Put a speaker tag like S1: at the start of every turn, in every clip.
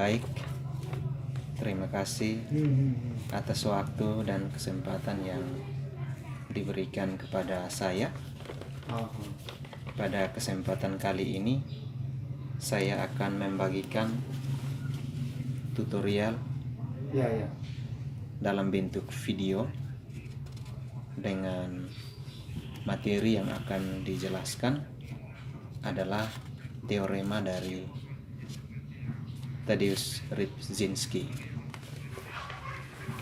S1: Baik, terima kasih atas waktu dan kesempatan yang diberikan kepada saya. Pada kesempatan kali ini, saya akan membagikan tutorial dalam bentuk video dengan materi yang akan dijelaskan adalah teorema dari Tadeusz Rydzyński.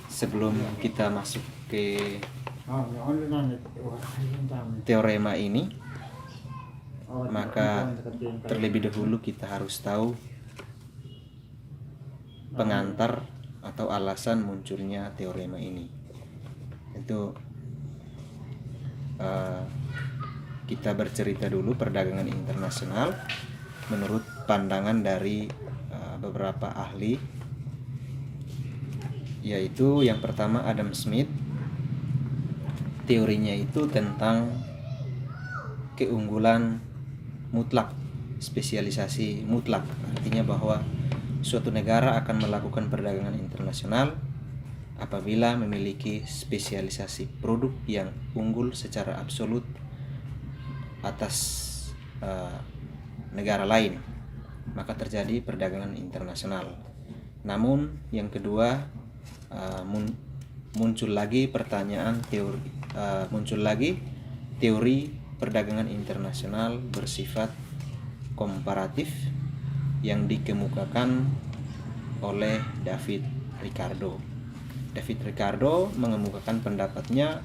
S1: Sebelum kita masuk ke teorema ini, maka terlebih dahulu kita harus tahu pengantar atau alasan munculnya teorema ini. Itu kita bercerita dulu perdagangan internasional menurut pandangan dari beberapa ahli, yaitu yang pertama Adam Smith. Teorinya itu tentang keunggulan mutlak, spesialisasi mutlak. Artinya bahwa suatu negara akan melakukan perdagangan internasional apabila memiliki spesialisasi produk yang unggul secara absolut atas negara lain, maka terjadi perdagangan internasional. Namun yang kedua, muncul lagi teori perdagangan internasional bersifat komparatif yang dikemukakan oleh David Ricardo. David Ricardo mengemukakan pendapatnya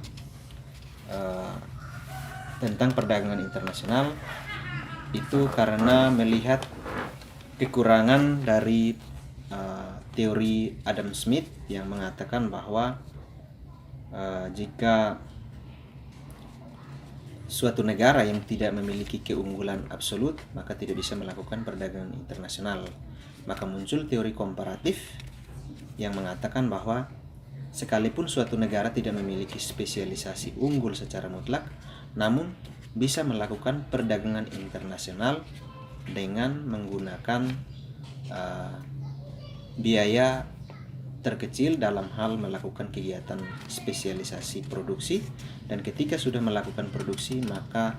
S1: tentang perdagangan internasional itu karena melihat kekurangan dari teori Adam Smith yang mengatakan bahwa jika suatu negara yang tidak memiliki keunggulan absolut maka tidak bisa melakukan perdagangan internasional. Maka muncul teori komparatif yang mengatakan bahwa sekalipun suatu negara tidak memiliki spesialisasi unggul secara mutlak, namun bisa melakukan perdagangan internasional dengan menggunakan biaya terkecil dalam hal melakukan kegiatan spesialisasi produksi, dan ketika sudah melakukan produksi maka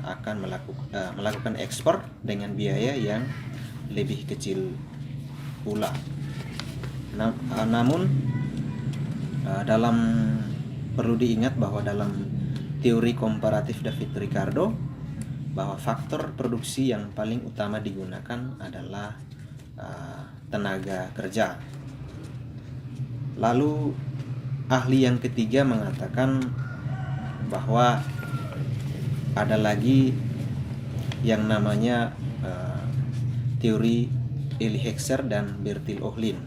S1: akan melakukan ekspor dengan biaya yang lebih kecil pula. Namun perlu diingat bahwa dalam teori komparatif David Ricardo bahwa faktor produksi yang paling utama digunakan adalah tenaga kerja. Lalu ahli yang ketiga mengatakan bahwa ada lagi yang namanya teori Elie Hoexer dan Bertil Ohlin.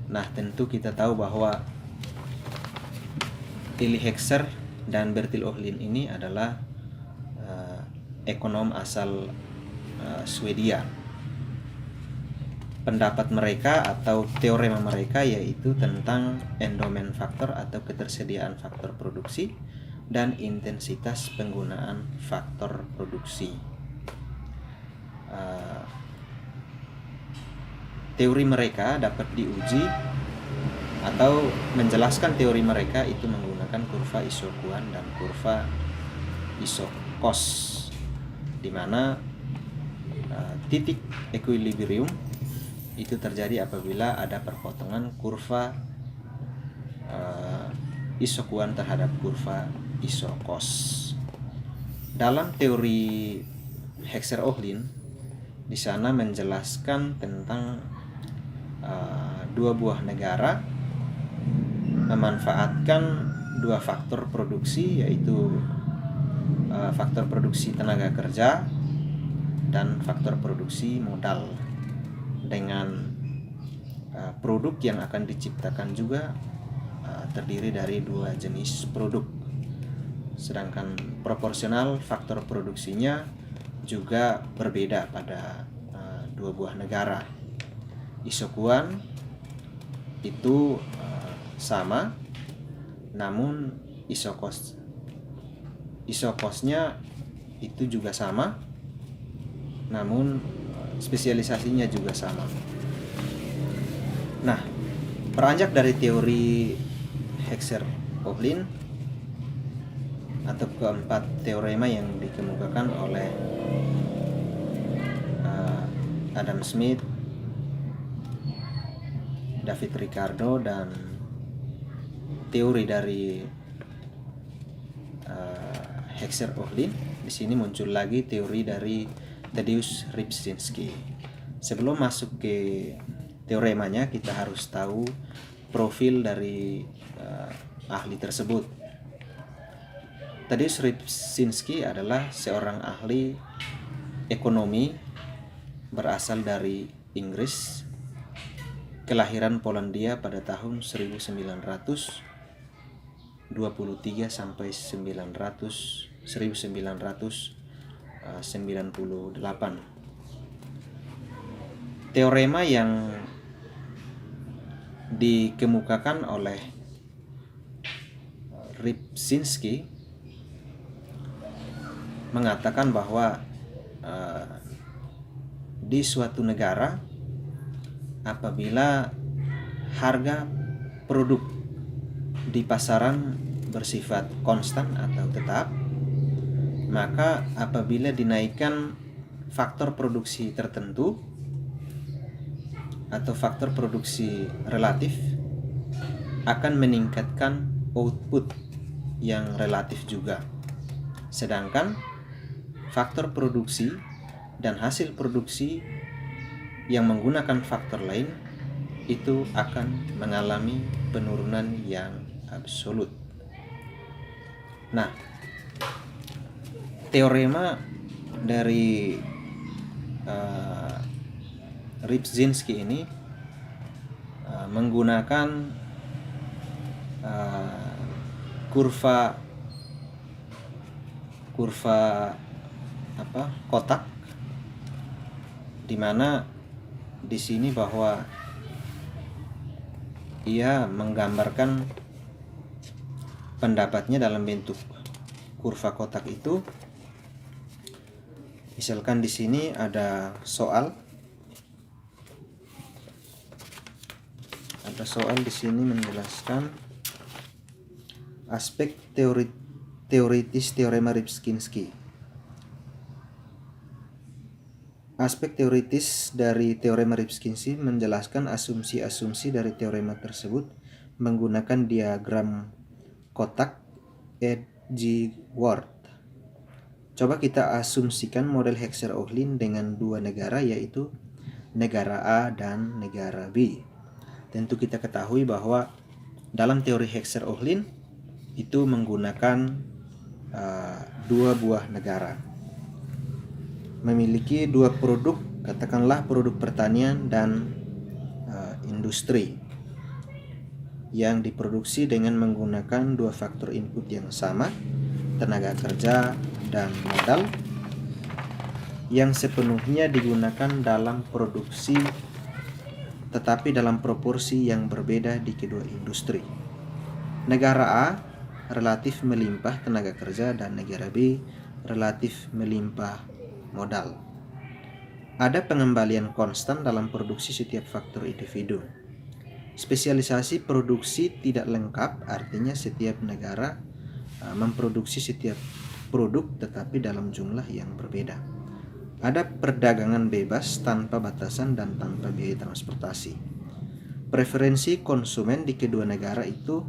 S1: Nah, tentu kita tahu bahwa Elie Hoexer dan Bertil Ohlin ini adalah ekonom asal Swedia. Pendapat mereka atau teorema mereka yaitu tentang endowment factor atau ketersediaan faktor produksi dan intensitas penggunaan faktor produksi. Teori mereka dapat diuji atau menjelaskan teori mereka itu menggunakan kurva Isoquant dan kurva Isocos, di mana titik equilibrium itu terjadi apabila ada perpotongan kurva Isoquant terhadap kurva Isocos. Dalam teori Hoexer-Ohlin di sana menjelaskan tentang dua buah negara memanfaatkan dua faktor produksi, yaitu faktor produksi tenaga kerja dan faktor produksi modal, dengan produk yang akan diciptakan juga terdiri dari dua jenis produk, sedangkan proporsional faktor produksinya juga berbeda pada dua buah negara. Isoquant itu sama, namun Isocosnya itu juga sama, namun spesialisasinya juga sama. Nah, beranjak dari teori Hexer-Ohlin atau keempat teorema yang dikemukakan oleh Adam Smith, David Ricardo, dan teori dari Hexer-Ohlin, di sini muncul lagi teori dari Tadeusz Rybczynski. Sebelum masuk ke teoremanya, kita harus tahu profil dari ahli tersebut. Tadeusz Rybczynski adalah seorang ahli ekonomi berasal dari Inggris, kelahiran Polandia pada tahun 1923 sampai 1998. Teorema yang dikemukakan oleh Rybczynski mengatakan bahwa di suatu negara, apabila harga produk di pasaran bersifat konstan atau tetap, maka apabila dinaikkan faktor produksi tertentu atau faktor produksi relatif, akan meningkatkan output yang relatif juga. Sedangkan faktor produksi dan hasil produksi yang menggunakan faktor lain itu akan mengalami penurunan yang absolut. Nah, teorema dari Rybczynski ini menggunakan kurva kotak, di mana di sini bahwa ia menggambarkan pendapatnya dalam bentuk kurva kotak itu. Misalkan di sini ada soal di sini menjelaskan aspek teoritis teorema Rybczynski. Aspek teoritis dari teorema Rybczynski menjelaskan asumsi-asumsi dari teorema tersebut menggunakan diagram kotak Edgeworth. Coba kita asumsikan model Hexer-Ohlin dengan dua negara, yaitu negara A dan negara B. Tentu kita ketahui bahwa dalam teori Hexer-Ohlin itu menggunakan dua buah negara, memiliki dua produk, katakanlah produk pertanian dan industri, yang diproduksi dengan menggunakan dua faktor input yang sama, tenaga kerja dan modal, yang sepenuhnya digunakan dalam produksi tetapi dalam proporsi yang berbeda di kedua industri. Negara A relatif melimpah tenaga kerja dan negara B relatif melimpah modal. Ada pengembalian konstan dalam produksi setiap faktor individu. Spesialisasi produksi tidak lengkap, artinya setiap negara memproduksi setiap produk tetapi dalam jumlah yang berbeda. Ada perdagangan bebas tanpa batasan dan tanpa biaya transportasi. Preferensi konsumen di kedua negara itu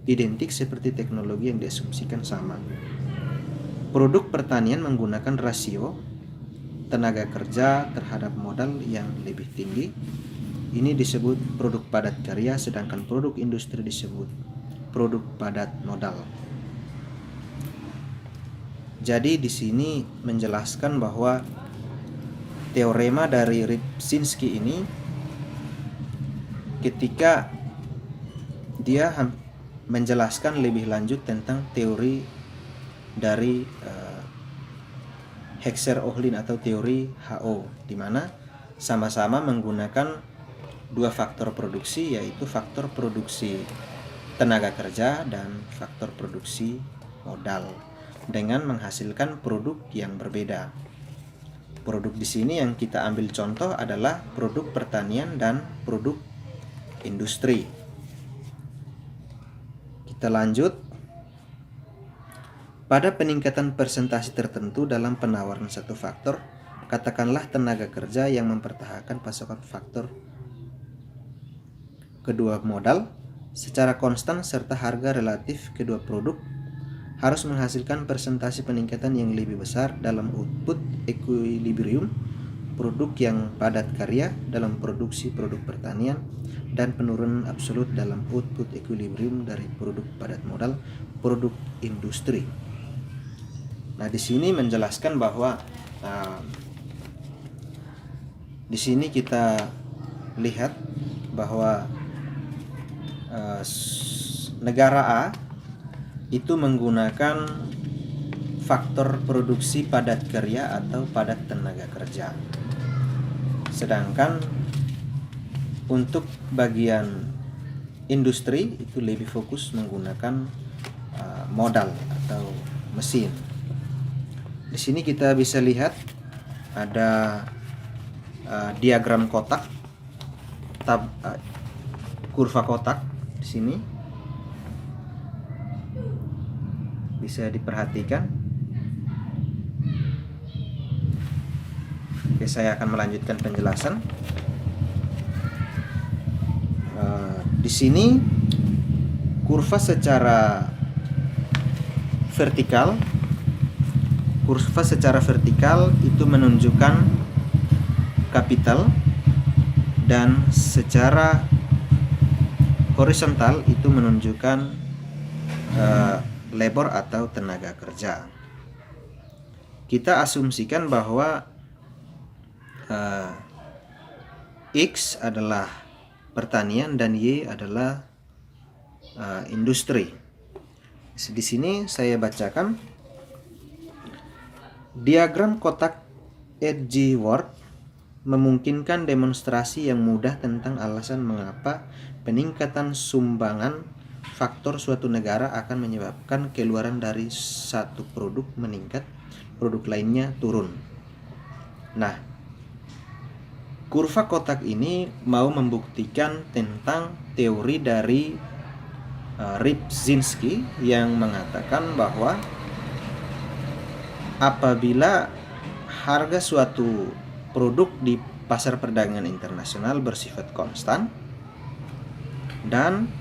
S1: identik seperti teknologi yang diasumsikan sama. Produk pertanian menggunakan rasio tenaga kerja terhadap modal yang lebih tinggi. Ini disebut produk padat karya, sedangkan produk industri disebut produk padat modal. Jadi di sini menjelaskan bahwa teorema dari Rybczynski ini, ketika dia menjelaskan lebih lanjut tentang teori dari Hexer-Ohlin atau teori HO, di mana sama-sama menggunakan dua faktor produksi, yaitu faktor produksi tenaga kerja dan faktor produksi modal, dengan menghasilkan produk yang berbeda. Produk di sini yang kita ambil contoh adalah produk pertanian dan produk industri. Kita lanjut. Pada peningkatan persentase tertentu dalam penawaran satu faktor, katakanlah tenaga kerja yang mempertahankan pasokan faktor kedua modal secara konstan serta harga relatif kedua produk harus menghasilkan persentase peningkatan yang lebih besar dalam output equilibrium produk yang padat karya dalam produksi produk pertanian dan penurunan absolut dalam output equilibrium dari produk padat modal produk industri. Nah, di sini menjelaskan bahwa di sini kita lihat bahwa negara A itu menggunakan faktor produksi padat karya atau padat tenaga kerja. Sedangkan untuk bagian industri itu lebih fokus menggunakan modal atau mesin. Di sini kita bisa lihat ada diagram kotak, kurva kotak di sini bisa diperhatikan. Oke, saya akan melanjutkan penjelasan. Di sini kurva secara vertikal itu menunjukkan kapital dan secara horizontal itu menunjukkan labor atau tenaga kerja. Kita asumsikan bahwa X adalah pertanian dan Y adalah industri. Di sini saya bacakan. Diagram kotak Edgeworth memungkinkan demonstrasi yang mudah tentang alasan mengapa peningkatan sumbangan faktor suatu negara akan menyebabkan keluaran dari satu produk meningkat, produk lainnya turun. Nah, kurva kotak ini mau membuktikan tentang teori dari Rybczynski yang mengatakan bahwa apabila harga suatu produk di pasar perdagangan internasional bersifat konstan dan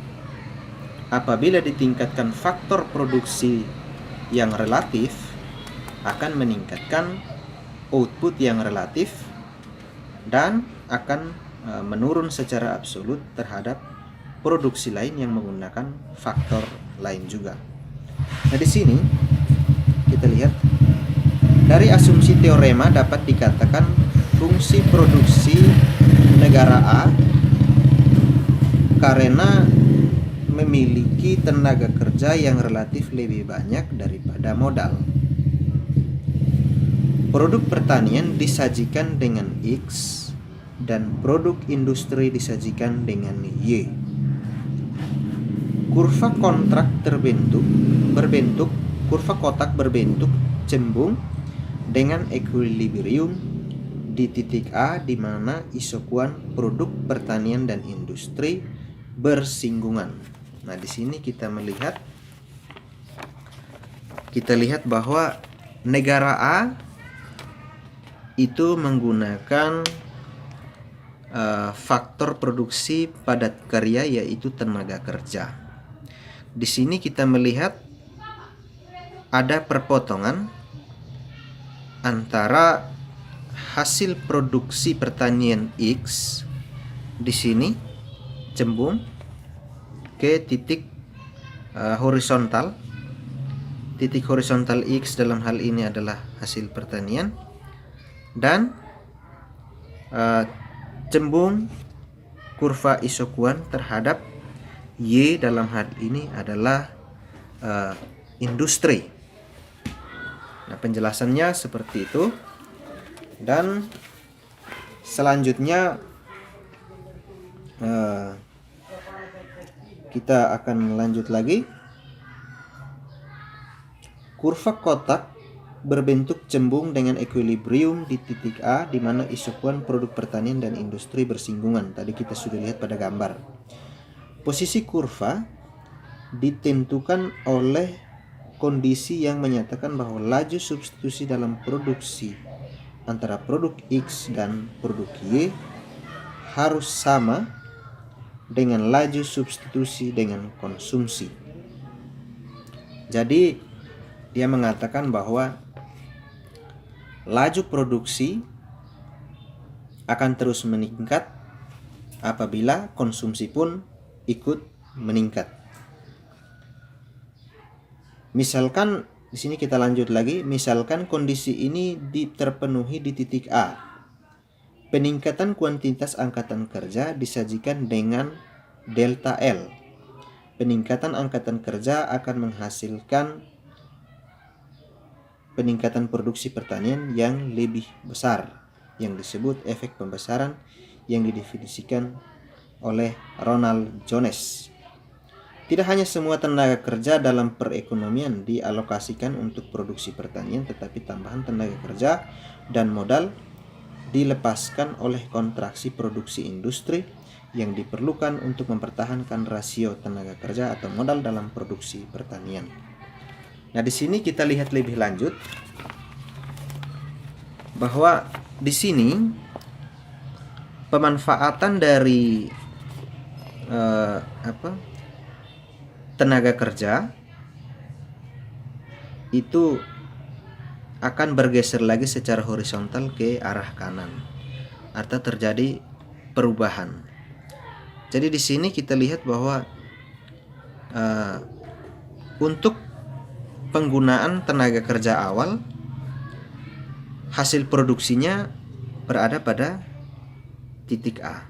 S1: apabila ditingkatkan faktor produksi yang relatif akan meningkatkan output yang relatif dan akan menurun secara absolut terhadap produksi lain yang menggunakan faktor lain juga. Nah, di sini kita lihat dari asumsi teorema dapat dikatakan fungsi produksi negara A karena memiliki tenaga kerja yang relatif lebih banyak daripada modal. Produk pertanian disajikan dengan X dan produk industri disajikan dengan Y. Kurva kotak berbentuk cembung dengan equilibrium di titik A di mana isokuan produk pertanian dan industri bersinggungan. Nah, di sini kita lihat bahwa negara A itu menggunakan faktor produksi padat karya yaitu tenaga kerja. Di sini kita melihat ada perpotongan antara hasil produksi pertanian X di sini cembung ke titik horizontal. Titik horizontal X dalam hal ini adalah hasil pertanian dan cembung kurva isokuan terhadap Y dalam hal ini adalah industri. Nah, penjelasannya seperti itu. Dan selanjutnya kita akan lanjut lagi. Kurva kotak berbentuk cembung dengan equilibrium di titik A, di mana isokuan produk pertanian dan industri bersinggungan. Tadi kita sudah lihat pada gambar. Posisi kurva ditentukan oleh kondisi yang menyatakan bahwa laju substitusi dalam produksi antara produk X dan produk Y harus sama dengan laju substitusi dengan konsumsi. Jadi dia mengatakan bahwa laju produksi akan terus meningkat apabila konsumsi pun ikut meningkat. Misalkan di sini kita lanjut lagi, misalkan kondisi ini terpenuhi di titik A. Peningkatan kuantitas angkatan kerja disajikan dengan delta L. Peningkatan angkatan kerja akan menghasilkan peningkatan produksi pertanian yang lebih besar, yang disebut efek pembesaran yang didefinisikan oleh Ronald Jones. Tidak hanya semua tenaga kerja dalam perekonomian dialokasikan untuk produksi pertanian, tetapi tambahan tenaga kerja dan modal dilepaskan oleh kontraksi produksi industri yang diperlukan untuk mempertahankan rasio tenaga kerja atau modal dalam produksi pertanian. Nah, di sini kita lihat lebih lanjut bahwa di sini pemanfaatan dari tenaga kerja itu akan bergeser lagi secara horizontal ke arah kanan, atau terjadi perubahan. Jadi di sini kita lihat bahwa untuk penggunaan tenaga kerja awal, hasil produksinya berada pada titik A.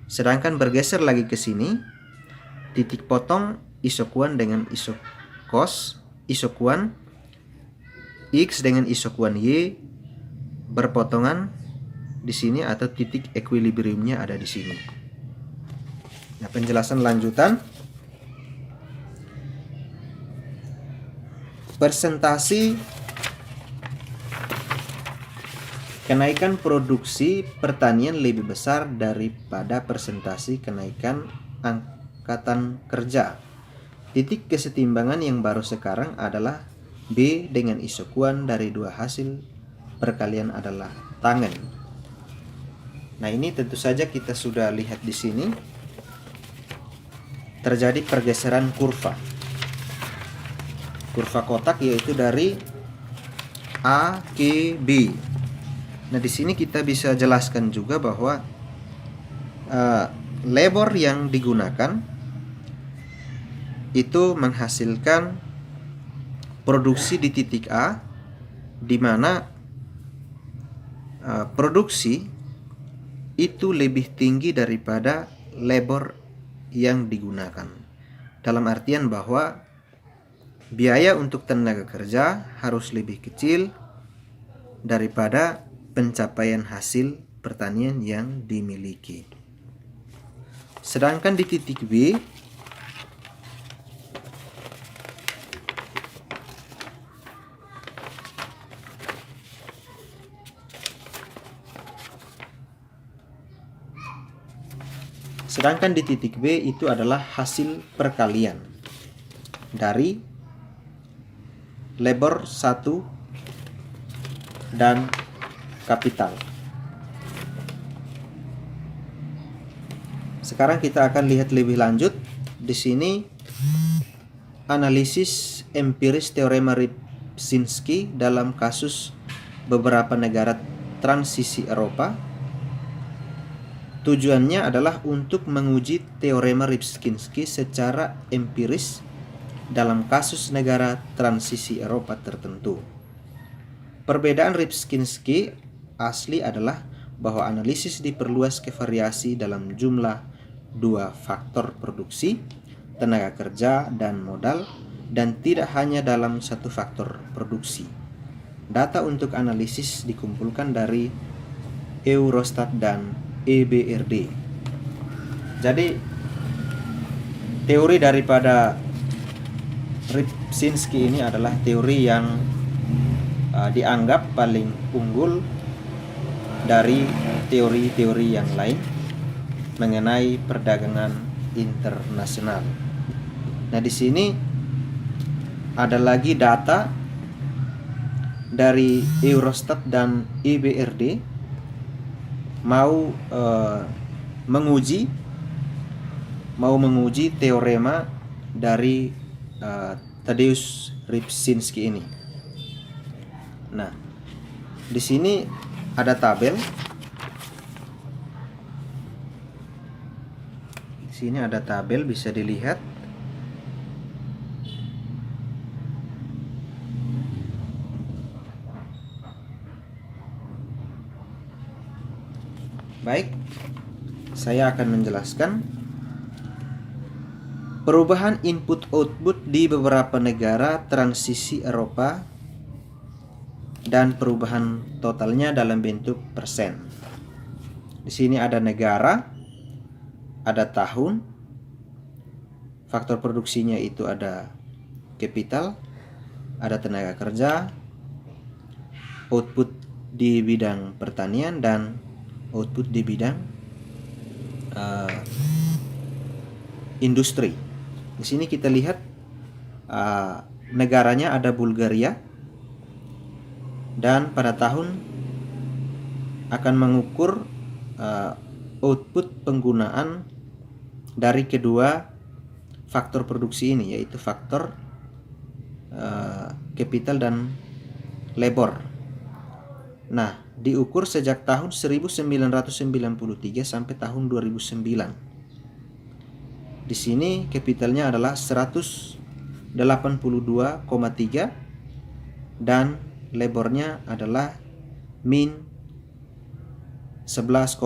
S1: Sedangkan bergeser lagi ke sini, titik potong isokuan dengan isokos, isokuan X dengan isokuan Y berpotongan di sini, atau titik equilibriumnya ada di sini. Nah, penjelasan lanjutan. Persentase kenaikan produksi pertanian lebih besar daripada persentase kenaikan angkatan kerja. Titik kesetimbangan yang baru sekarang adalah B dengan isokuan dari dua hasil perkalian adalah tangen. Nah, ini tentu saja kita sudah lihat di sini terjadi pergeseran kurva kotak, yaitu dari A ke B. Nah, di sini kita bisa jelaskan juga bahwa labor yang digunakan itu menghasilkan produksi di titik A, di mana produksi itu lebih tinggi daripada labor yang digunakan. Dalam artian bahwa biaya untuk tenaga kerja harus lebih kecil daripada pencapaian hasil pertanian yang dimiliki. Sedangkan di titik B, itu adalah hasil perkalian dari labor 1 dan kapital. Sekarang kita akan lihat lebih lanjut. Di sini analisis empiris teorema Ripczynski dalam kasus beberapa negara transisi Eropa. Tujuannya adalah untuk menguji teorema Ripczynski secara empiris dalam kasus negara transisi Eropa tertentu. Perbedaan Ripczynski asli adalah bahwa analisis diperluas ke variasi dalam jumlah dua faktor produksi, tenaga kerja dan modal, dan tidak hanya dalam satu faktor produksi. Data untuk analisis dikumpulkan dari Eurostat dan EBRD. Jadi teori daripada Ripczynski ini adalah teori yang dianggap paling unggul dari teori-teori yang lain mengenai perdagangan internasional. Nah, di sini ada lagi data dari Eurostat dan EBRD mau menguji teorema dari Tadeusz Ripczynski ini. Nah, di sini ada tabel. Di sini ada tabel, bisa dilihat. Baik, saya akan menjelaskan perubahan input-output di beberapa negara transisi Eropa dan perubahan totalnya dalam bentuk persen. Di sini ada negara, ada tahun, faktor produksinya itu ada capital, ada tenaga kerja, output di bidang pertanian, dan output di bidang industri. Di sini kita lihat negaranya ada Bulgaria, dan pada tahun akan mengukur output penggunaan dari kedua faktor produksi ini, yaitu faktor capital dan labor. Nah, diukur sejak tahun 1993 sampai tahun 2009. Di sini capitalnya adalah 182,3 dan labornya adalah min 11,9.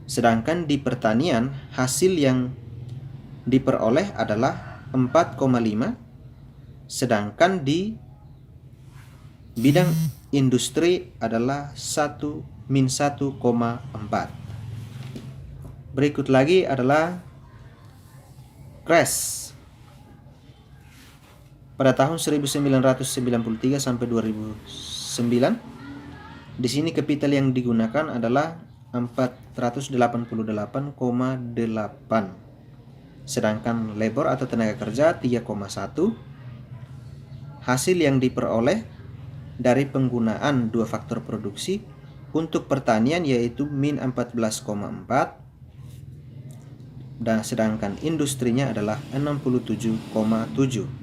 S1: Sedangkan di pertanian hasil yang diperoleh adalah 4,5, sedangkan di bidang industri adalah min 1,4. Berikut lagi adalah crash. Pada tahun 1993 sampai 2009, di sini capital yang digunakan adalah 488,8, sedangkan labor atau tenaga kerja 3,1. Hasil yang diperoleh dari penggunaan dua faktor produksi untuk pertanian yaitu min 14,4, dan sedangkan industrinya adalah 67,7.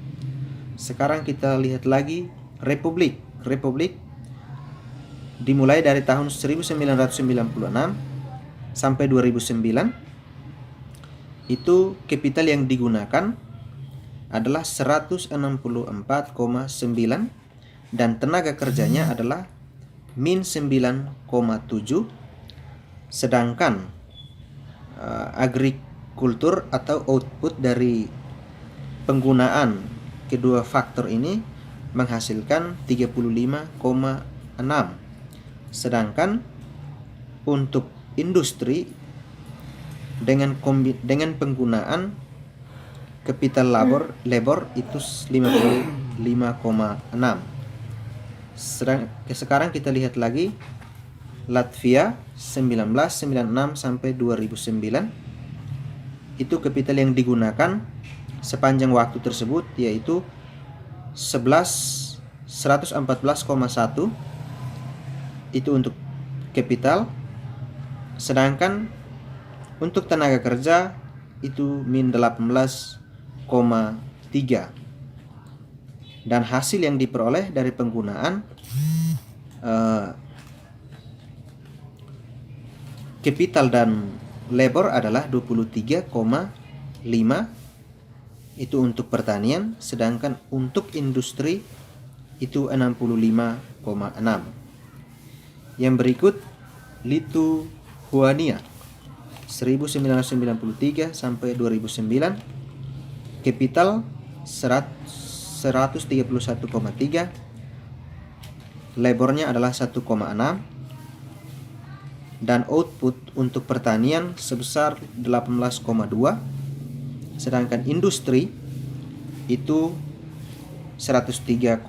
S1: Sekarang kita lihat lagi Republik. Republik dimulai dari tahun 1996 sampai 2009. Itu capital yang digunakan adalah 164,9 dan tenaga kerjanya adalah min 9,7. Sedangkan agrikultur atau output dari penggunaan kedua faktor ini menghasilkan 35,6. Sedangkan untuk industri dengan penggunaan capital labor itu 55,6. Sekarang kita lihat lagi Latvia 1996 sampai 2009. Itu capital yang digunakan sepanjang waktu tersebut yaitu 114,1. Itu untuk capital. Sedangkan untuk tenaga kerja itu min 18,3. Dan hasil yang diperoleh dari penggunaan capital dan labor adalah 23,5. Itu untuk pertanian, sedangkan untuk industri itu 65,6. Yang berikut Lithuania 1993 sampai 2009, capital 131,3, labornya adalah 1,6, dan output untuk pertanian sebesar 18,2. Sedangkan industri itu 103,1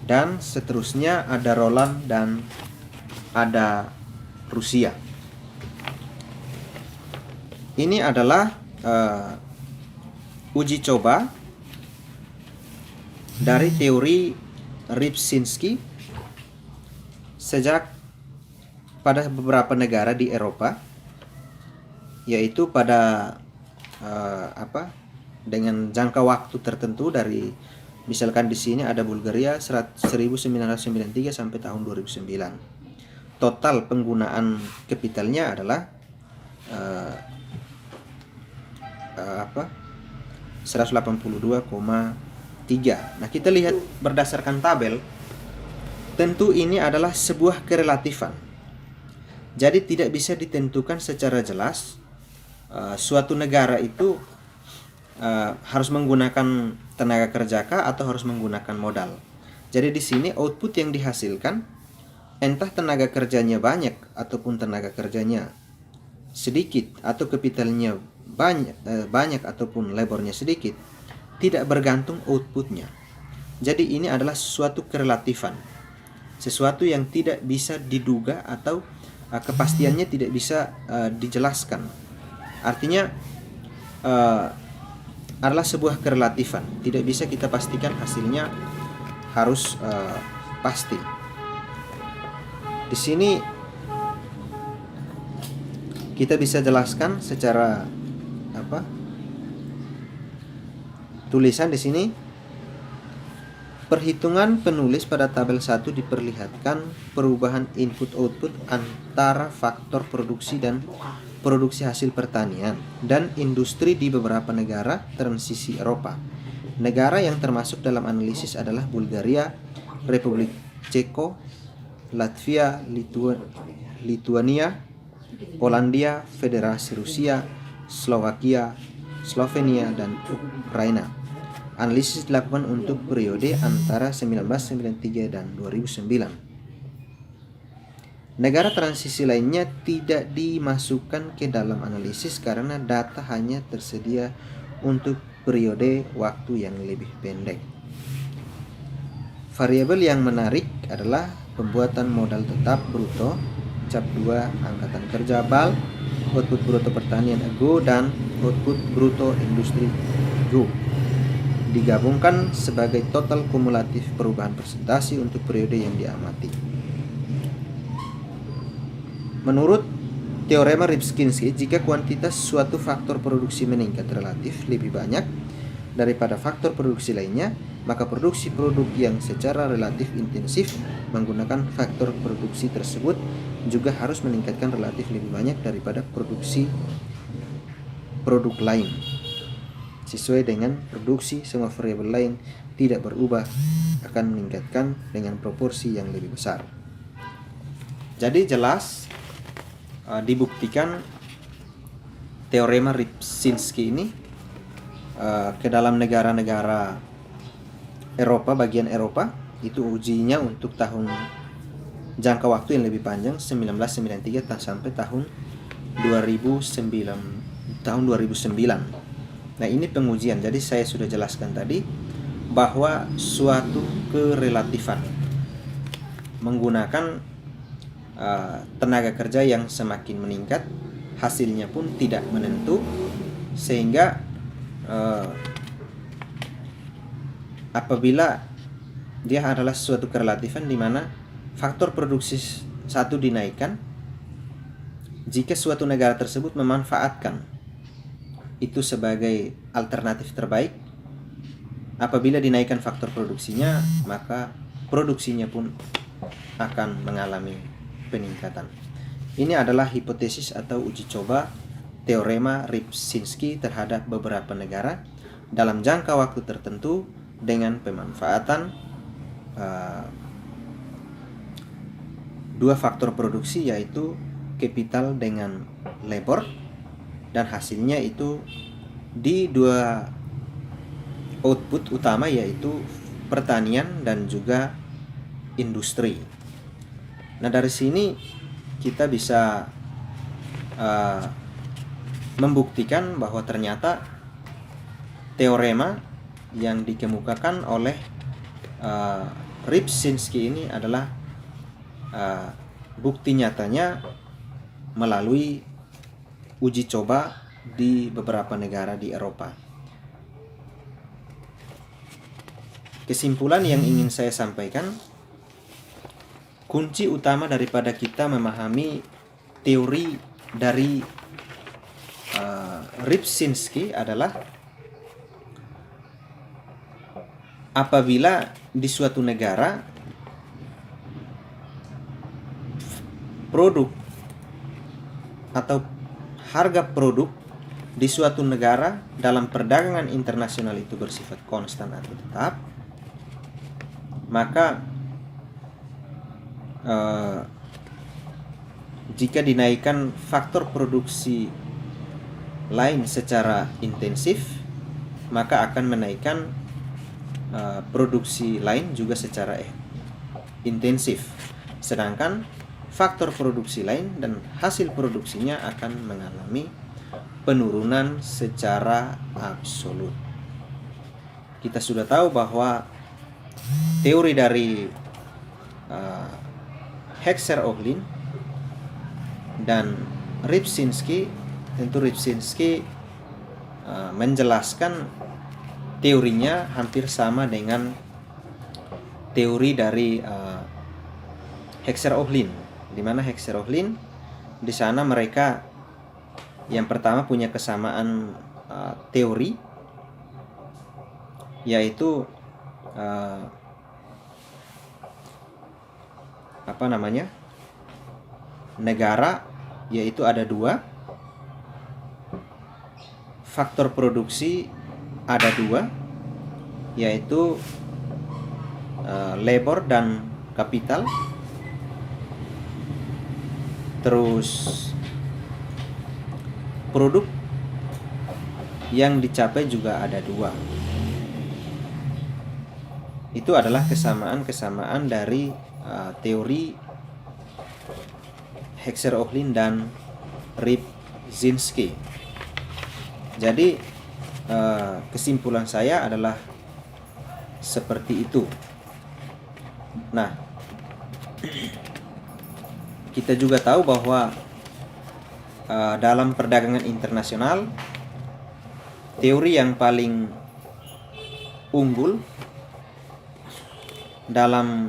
S1: Dan seterusnya ada Roland dan ada Rusia. Ini adalah uji coba dari teori Rybczynski sejak pada beberapa negara di Eropa, yaitu pada dengan jangka waktu tertentu dari, misalkan di sini ada Bulgaria 1993 sampai tahun 2009. Total penggunaan kapitalnya adalah 182,3. Nah, kita lihat berdasarkan tabel, tentu ini adalah sebuah kerelatifan. Jadi tidak bisa ditentukan secara jelas suatu negara itu harus menggunakan tenaga kerja kah atau harus menggunakan modal. Jadi di sini output yang dihasilkan, entah tenaga kerjanya banyak ataupun tenaga kerjanya sedikit, atau kapitalnya banyak ataupun labornya sedikit, tidak bergantung outputnya. Jadi ini adalah suatu kerelatifan, sesuatu yang tidak bisa diduga atau kepastiannya tidak bisa dijelaskan. Artinya adalah sebuah kerelatifan, tidak bisa kita pastikan hasilnya harus pasti. Di sini kita bisa jelaskan secara tulisan di sini. Perhitungan penulis pada tabel 1 diperlihatkan perubahan input-output antara faktor produksi dan produksi hasil pertanian dan industri di beberapa negara transisi Eropa. Negara yang termasuk dalam analisis adalah Bulgaria, Republik Ceko, Latvia, Lituania, Polandia, Federasi Rusia, Slovakia, Slovenia, dan Ukraina. Analisis dilakukan untuk periode antara 1993 dan 2009. Negara transisi lainnya tidak dimasukkan ke dalam analisis karena data hanya tersedia untuk periode waktu yang lebih pendek. Variabel yang menarik adalah pembuatan modal tetap bruto cap 2 angkatan kerja BAL, output bruto pertanian GO, dan output bruto industri GO digabungkan sebagai total kumulatif perubahan presentasi untuk periode yang diamati. Menurut teorema Rybczynski, jika kuantitas suatu faktor produksi meningkat relatif lebih banyak daripada faktor produksi lainnya, maka produksi produk yang secara relatif intensif menggunakan faktor produksi tersebut juga harus meningkatkan relatif lebih banyak daripada produksi produk lain. Sesuai dengan produksi, semua variabel lain tidak berubah akan meningkatkan dengan proporsi yang lebih besar. Jadi jelas dibuktikan teorema Rybczynski ini ke dalam negara-negara Eropa, bagian Eropa, itu ujinya untuk jangka waktu yang lebih panjang, 1993 sampai tahun 2009. Nah, ini pengujian. Jadi saya sudah jelaskan tadi bahwa suatu kerelatifan menggunakan tenaga kerja yang semakin meningkat, hasilnya pun tidak menentu, sehingga apabila dia adalah suatu kerelatifan di mana faktor produksi satu dinaikkan, jika suatu negara tersebut memanfaatkan itu sebagai alternatif terbaik, apabila dinaikkan faktor produksinya, maka produksinya pun akan mengalami peningkatan. Ini adalah hipotesis atau uji coba teorema Rybczynski terhadap beberapa negara dalam jangka waktu tertentu dengan pemanfaatan dua faktor produksi, yaitu kapital dengan labor, dan hasilnya itu di dua output utama, yaitu pertanian dan juga industri. Nah, dari sini kita bisa membuktikan bahwa ternyata teorema yang dikemukakan oleh Rybczynski ini adalah bukti nyatanya melalui uji coba di beberapa negara di Eropa. Kesimpulan yang ingin saya sampaikan, kunci utama daripada kita memahami teori dari Rybczynski adalah apabila di suatu negara produk atau harga produk di suatu negara dalam perdagangan internasional itu bersifat konstan atau tetap, maka jika dinaikkan faktor produksi lain secara intensif, maka akan menaikkan produksi lain juga secara intensif. Sedangkan faktor produksi lain dan hasil produksinya akan mengalami penurunan secara absolut. Kita sudah tahu bahwa teori dari Heckscher-Ohlin dan Rybczynski, tentu Rybczynski menjelaskan teorinya hampir sama dengan teori dari Heckscher-Ohlin, di mana Heckscher-Ohlin di sana mereka yang pertama punya kesamaan teori, yaitu negara, yaitu ada dua, faktor produksi ada dua, yaitu labor dan kapital. Terus produk yang dicapai juga ada dua. Itu adalah kesamaan dari teori Heckscher-Ohlin dan Rybczynski. Jadi kesimpulan saya adalah seperti itu. Nah, kita juga tahu bahwa dalam perdagangan internasional, teori yang paling unggul dalam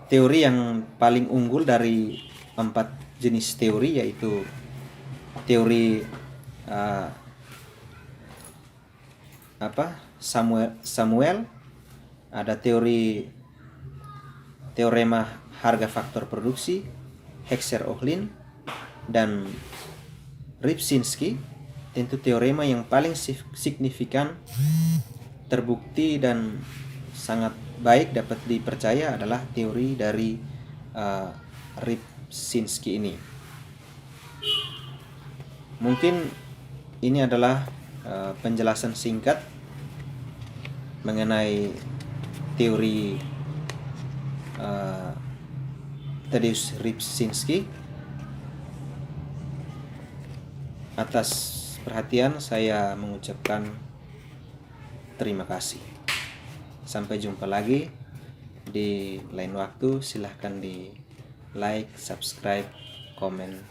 S1: teori yang paling unggul dari 4 jenis teori, yaitu teori Samuel, ada teorema harga faktor produksi, Heckscher-Ohlin, dan Rybczynski. Tentu teorema yang paling signifikan, terbukti dan sangat baik dapat dipercaya adalah teori dari Rybczynski ini. Mungkin ini adalah penjelasan singkat mengenai teori Tadeusz Rybczynski. Atas perhatian saya mengucapkan terima kasih. Sampai jumpa lagi di lain waktu. Silahkan di like, subscribe, komen,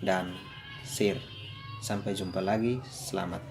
S1: dan share. Sampai jumpa lagi. Selamat